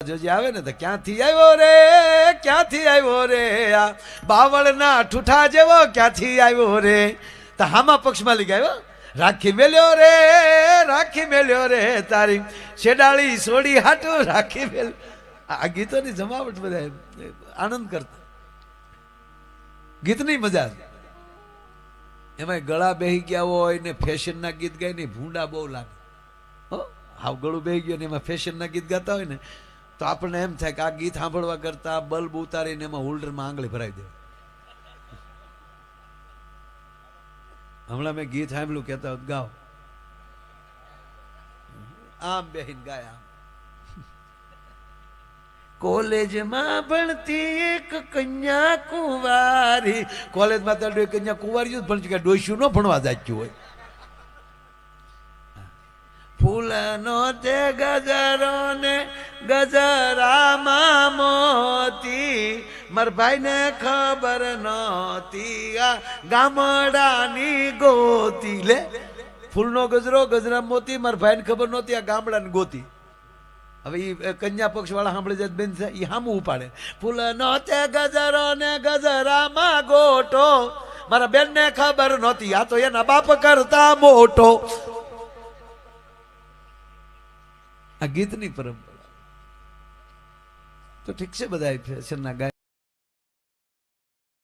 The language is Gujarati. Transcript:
જોજી આવે ને તો ક્યાંથી આવ્યો રે, ક્યાંથી આવ્યો રે, આ બાવળના ઠૂઠા જેવો ક્યાંથી આવ્યો રે. તો હામા પક્ષમાં લઈ આવ્યો, રાખી મેલ્યો રે, રાખી મેલ્યો રે, તારી શેડાળી સોડી હાટું રાખી મેલ્યો. આ ગીતોની જમાવટ બધા આનંદ કરતા, ગીતની મજા. એમાં ગળા બેહી ગયા હોય ને ફેશનના ગીત ગાય ને ભૂંડા બહુ લાગે. હાવ ગળું બેહી ગયું ને એમાં ફેશનના ગીત ગાતા હોય ને તો આપણને એમ થાય કે આ ગીત સાંભળવા કરતા બલ્બ ઉતારીને એમાં હોલ્ડરમાં આંગળી ભરાઈ દે. હમણાં મેં ગીત સાંભળ્યું કહેતા ગાઓ, આમ બેહીને ગાય. આમ કોલેજમાં ભણતી એક કન્યા કુંવારી, કોલેજમાં તો કન્યા કુંવારી જ ભણતી, કે ડોસ્યું ન ભણવા જાચ્યું હોય. ફૂલનો તે ગજરો ને ગજરામાં મોતી, માર ભાઈને ખબર નહોતી આ ગામડાની ગોતી. લે, ફૂલનો ગજરો ગજરામાં મોતી, માર ભાઈને ખબર નહોતી આ ગામડાની ગોતી. હવે એ કન્યા પક્ષ વાળા સાંભળે જાય બેન એ સામું ઉપાડે. ફૂલનો તે ગજરો ને ગજરામાં ગોટો, મારા બેન ને ખબર નહોતી આ તો એના બાપ કરતા મોટો. આ ગીતની પરંપરા તો ઠીક છે, બધા ફેશનના ગાય.